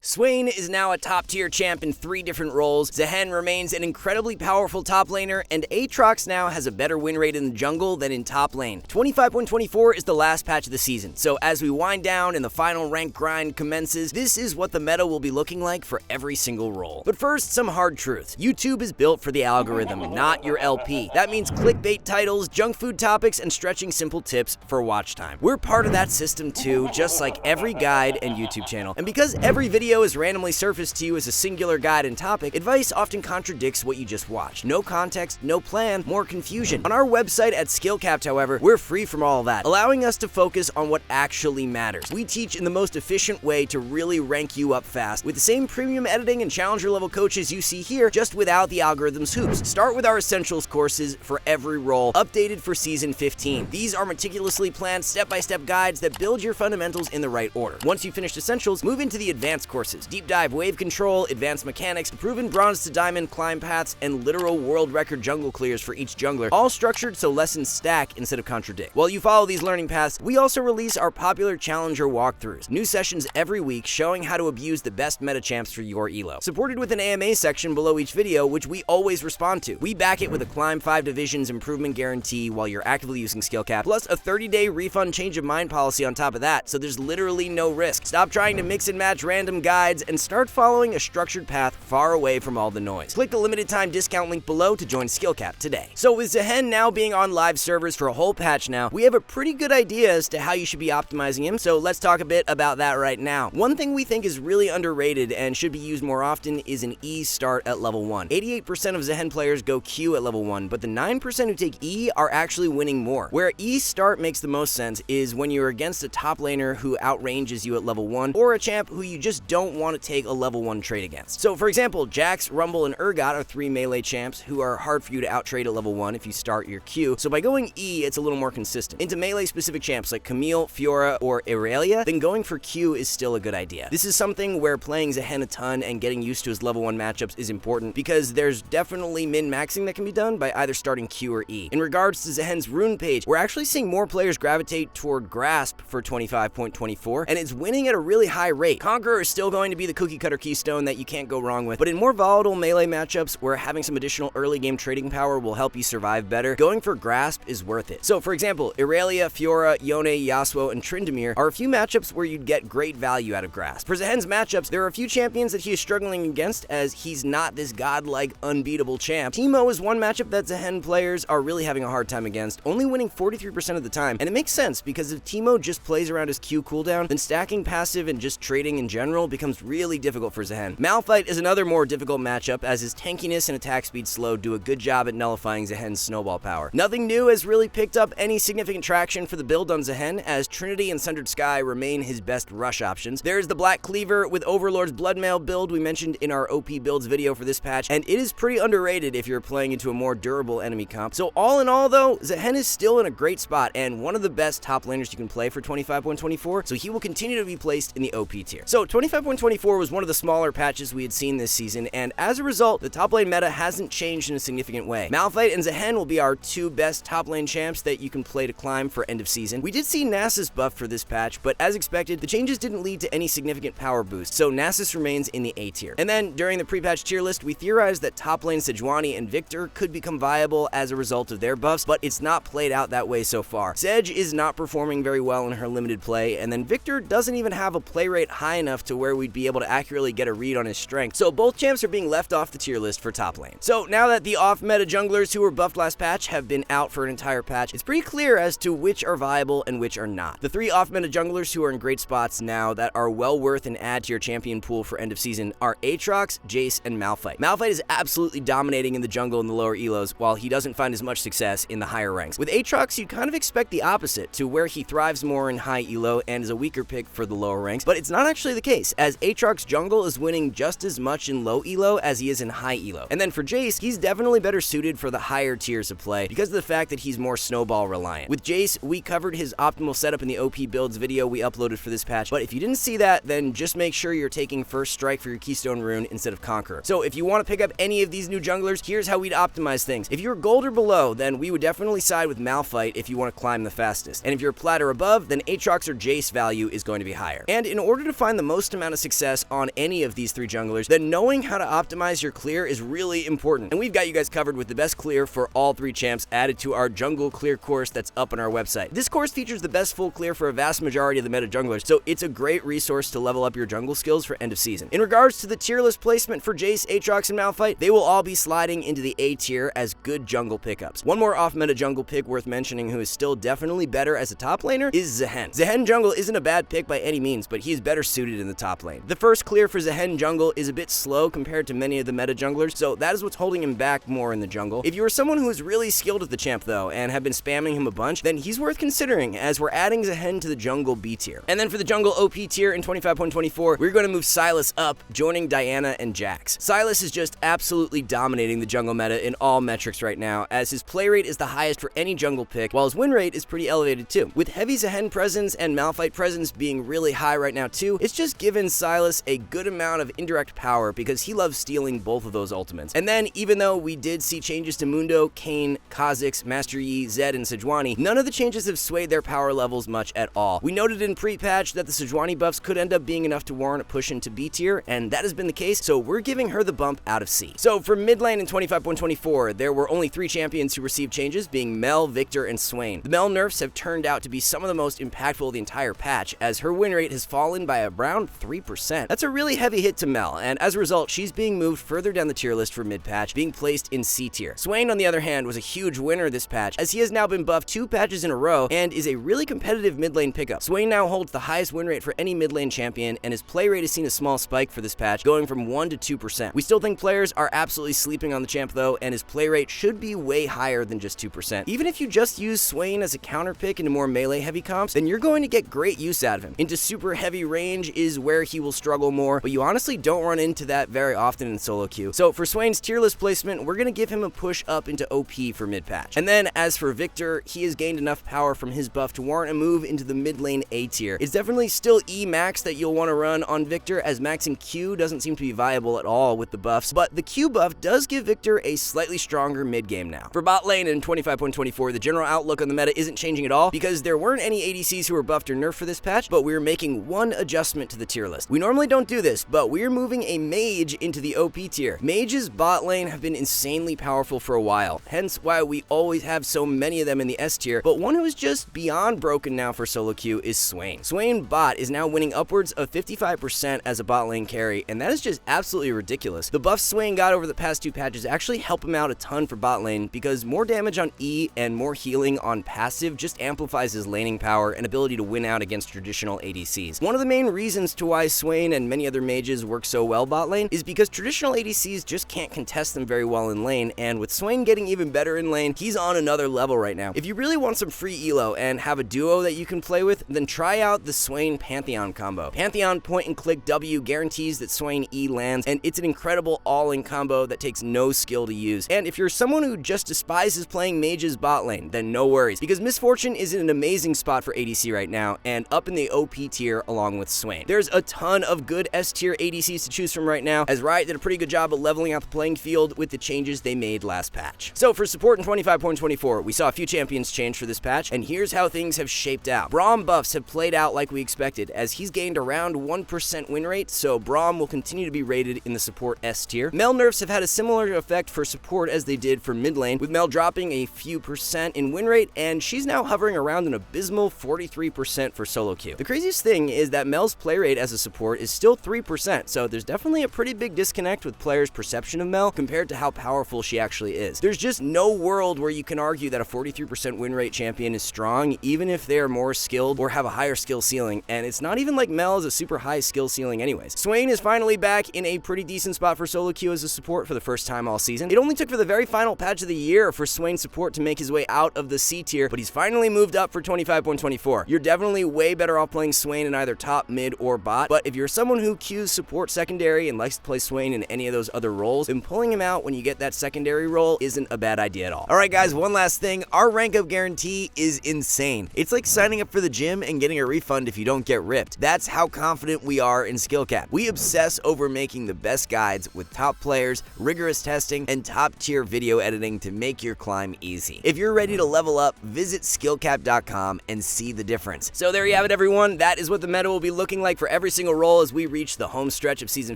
Swain is now a top-tier champ in 3 different roles, Zehen remains an incredibly powerful top laner, and Aatrox now has a better win rate in the jungle than in top lane. 25.24 is the last patch of the season, so as we wind down and the final rank grind commences, this is what the meta will be looking like for every single role. But first, some hard truths. YouTube is built for the algorithm, not your LP. That means clickbait titles, junk food topics, and stretching simple tips for watch time. We're part of that system too, just like every guide and YouTube channel. And because every video is randomly surfaced to you as a singular guide and topic, advice often contradicts what you just watched. No context, no plan, more confusion. On our website at SkillCapped, however, we're free from all of that, allowing us to focus on what actually matters. We teach in the most efficient way to really rank you up fast, with the same premium editing and challenger level coaches you see here, just without the algorithm's hoops. Start with our essentials courses for every role, updated for season 15. These are meticulously planned step-by-step guides that build your fundamentals in the right order. Once you've finished essentials, move into the advanced courses. Deep dive wave control, advanced mechanics, proven bronze to diamond climb paths, and literal world record jungle clears for each jungler, all structured so lessons stack instead of contradict. While you follow these learning paths, we also release our popular challenger walkthroughs, new sessions every week showing how to abuse the best meta champs for your elo, supported with an AMA section below each video, which we always respond to. We back it with a climb 5 divisions improvement guarantee while you're actively using SkillCapped, plus a 30-day refund change of mind policy on top of that, so there's literally no risk. Stop trying to mix and match random guides and start following a structured path far away from all the noise. Click the limited time discount link below to join SkillCapped today. So with Zehen now being on live servers for a whole patch now, we have a pretty good idea as to how you should be optimizing him, so let's talk a bit about that right now. One thing we think is really underrated and should be used more often is an E start at level 1. 88% of Zehen players go Q at level 1, but the 9% who take E are actually winning more. Where E start makes the most sense is when you're against a top laner who outranges you at level 1, or a champ who you just don't want to take a level 1 trade against. So for example, Jax, Rumble, and Urgot are 3 melee champs who are hard for you to outtrade at level 1 if you start your Q, so by going E, it's a little more consistent. Into melee specific champs like Camille, Fiora, or Irelia, then going for Q is still a good idea. This is something where playing Zehen a ton and getting used to his level 1 matchups is important because there's definitely min-maxing that can be done by either starting Q or E. In regards to Zehen's rune page, we're actually seeing more players gravitate toward Grasp for 25.24, and it's winning at a really high rate. Conqueror is still going to be the cookie cutter keystone that you can't go wrong with, but in more volatile melee matchups where having some additional early game trading power will help you survive better, going for Grasp is worth it. So for example, Irelia, Fiora, Yone, Yasuo, and Tryndamere are a few matchups where you'd get great value out of Grasp. For Zehen's matchups, there are a few champions that he is struggling against as he's not this godlike unbeatable champ. Teemo is one matchup that Zehen players are really having a hard time against, only winning 43% of the time, and it makes sense because if Teemo just plays around his Q cooldown, then stacking passive and just trading in general becomes really difficult for Zehen. Malphite is another more difficult matchup as his tankiness and attack speed slow do a good job at nullifying Zehen's snowball power. Nothing new has really picked up any significant traction for the build on Zehen as Trinity and Sundered Sky remain his best rush options. There's the Black Cleaver with Overlord's Bloodmail build we mentioned in our OP builds video for this patch, and it is pretty underrated if you're playing into a more durable enemy comp. So all in all though, Zehen is still in a great spot and one of the best top laners you can play for 25.24, so he will continue to be placed in the OP tier. So 25.24 was one of the smaller patches we had seen this season, and as a result, the top lane meta hasn't changed in a significant way. Malphite and Zehen will be our 2 best top lane champs that you can play to climb for end of season. We did see Nasus buffed for this patch, but as expected, the changes didn't lead to any significant power boost, so Nasus remains in the A tier. And then, during the pre-patch tier list, we theorized that top lane Sejuani and Victor could become viable as a result of their buffs, but it's not played out that way so far. Sej is not performing very well in her limited play, and then Victor doesn't even have a play rate high enough to where we'd be able to accurately get a read on his strength, so both champs are being left off the tier list for top lane. So now that the off-meta junglers who were buffed last patch have been out for an entire patch, it's pretty clear as to which are viable and which are not. The 3 off-meta junglers who are in great spots now that are well worth an add to your champion pool for end of season are Aatrox, Jace, and Malphite. Malphite is absolutely dominating in the jungle in the lower elos, while he doesn't find as much success in the higher ranks. With Aatrox, you'd kind of expect the opposite, to where he thrives more in high elo and is a weaker pick for the lower ranks, but it's not actually the case, as Aatrox jungle is winning just as much in low elo as he is in high elo. And then for Jace, he's definitely better suited for the higher tiers of play because of the fact that he's more snowball reliant. With Jace, we covered his optimal setup in the OP builds video we uploaded for this patch, but if you didn't see that, then just make sure you're taking first strike for your keystone rune instead of Conqueror. So if you want to pick up any of these new junglers, here's how we'd optimize things. If you're gold or below, then we would definitely side with Malphite if you want to climb the fastest. And if you're plat or above, then Aatrox or Jace value is going to be higher. And in order to find the most amount of of success on any of these 3 junglers, then knowing how to optimize your clear is really important. And we've got you guys covered with the best clear for all 3 champs added to our jungle clear course that's up on our website. This course features the best full clear for a vast majority of the meta junglers, so it's a great resource to level up your jungle skills for end of season. In regards to the tier list placement for Jace, Aatrox, and Malphite, they will all be sliding into the A tier as good jungle pickups. One more off-meta jungle pick worth mentioning who is still definitely better as a top laner is Zehen. Zehen jungle isn't a bad pick by any means, but he is better suited in the top lane. The first clear for Zehen jungle is a bit slow compared to many of the meta junglers, so that is what's holding him back more in the jungle. If you are someone who is really skilled at the champ though, and have been spamming him a bunch, then he's worth considering as we're adding Zehen to the jungle B tier. And then for the jungle OP tier in 25.24, we're going to move Sylas up, joining Diana and Jax. Sylas is just absolutely dominating the jungle meta in all metrics right now, as his play rate is the highest for any jungle pick, while his win rate is pretty elevated too. With heavy Zehen presence and Malphite presence being really high right now too, it's just given Sylas a good amount of indirect power because he loves stealing both of those ultimates. And then, even though we did see changes to Mundo, Kayn, Kha'Zix, Master Yi, Zed, and Sejuani, none of the changes have swayed their power levels much at all. We noted in pre-patch that the Sejuani buffs could end up being enough to warrant a push into B tier, and that has been the case, so we're giving her the bump out of C. So for mid lane in 25.24, there were only 3 champions who received changes, being Mel, Victor, and Swain. The Mel nerfs have turned out to be some of the most impactful of the entire patch, as her win rate has fallen by around 3%. That's a really heavy hit to Mel, and as a result, she's being moved further down the tier list for mid-patch, being placed in C tier. Swain, on the other hand, was a huge winner this patch, as he has now been buffed 2 patches in a row and is a really competitive mid lane pickup. Swain now holds the highest win rate for any mid lane champion, and his play rate has seen a small spike for this patch, going from 1 to 2%. We still think players are absolutely sleeping on the champ though, and his play rate should be way higher than just 2%. Even if you just use Swain as a counter pick into more melee heavy comps, then you're going to get great use out of him. Into super heavy range is where he will struggle more, but you honestly don't run into that very often in solo queue. So for Swain's tier list placement, we're going to give him a push up into OP for mid patch. And then as for Victor, he has gained enough power from his buff to warrant a move into the mid lane A tier. It's definitely still E max that you'll want to run on Victor, as maxing Q doesn't seem to be viable at all with the buffs, but the Q buff does give Victor a slightly stronger mid game now. For bot lane in 25.24, the general outlook on the meta isn't changing at all, because there weren't any ADCs who were buffed or nerfed for this patch, but we're making one adjustment to the tier list. We normally don't do this, but we're moving a mage into the OP tier. Mages bot lane have been insanely powerful for a while, hence why we always have so many of them in the S tier, but one who is just beyond broken now for solo queue is Swain. Swain bot is now winning upwards of 55% as a bot lane carry, and that is just absolutely ridiculous. The buffs Swain got over the past 2 patches actually help him out a ton for bot lane, because more damage on E and more healing on passive just amplifies his laning power and ability to win out against traditional ADCs. One of the main reasons to why Swain and many other mages work so well bot lane is because traditional ADCs just can't contest them very well in lane, and with Swain getting even better in lane, he's on another level right now. If you really want some free elo and have a duo that you can play with, then try out the Swain Pantheon combo. Pantheon point and click W guarantees that Swain E lands, and it's an incredible all-in combo that takes no skill to use. And if you're someone who just despises playing mages bot lane, then no worries, because Miss Fortune is in an amazing spot for ADC right now, and up in the OP tier along with Swain. There's a ton of good S tier ADCs to choose from right now, as Riot did a pretty good job of leveling out the playing field with the changes they made last patch. So for support in 25.24, we saw a few champions change for this patch, and here's how things have shaped out. Braum buffs have played out like we expected, as he's gained around 1% win rate, so Braum will continue to be rated in the support S tier. Mel nerfs have had a similar effect for support as they did for mid lane, with Mel dropping a few percent in win rate, and she's now hovering around an abysmal 43% for solo queue. The craziest thing is that Mel's play rate as a support is still 3%, so there's definitely a pretty big disconnect with players' perception of Mel compared to how powerful she actually is. There's just no world where you can argue that a 43% win rate champion is strong, even if they're more skilled or have a higher skill ceiling, and it's not even like Mel is a super high skill ceiling anyways. Swain is finally back in a pretty decent spot for solo queue as a support for the first time all season. It only took for the very final patch of the year for Swain support to make his way out of the C tier, but he's finally moved up for 25.24. You're definitely way better off playing Swain in either top, mid, or bot, but if you're someone who queues support secondary and likes to play Swain in any of those other roles, then pulling him out when you get that secondary role isn't a bad idea at all. Alright guys, one last thing, our rank up guarantee is insane. It's like signing up for the gym and getting a refund if you don't get ripped. That's how confident we are in SkillCapped. We obsess over making the best guides with top players, rigorous testing, and top tier video editing to make your climb easy. If you're ready to level up, visit skillcapped.com and see the difference. So there you have it everyone, that is what the meta will be looking like for every single role as we reach the home stretch of Season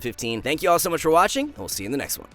15. Thank you all so much for watching, and we'll see you in the next one.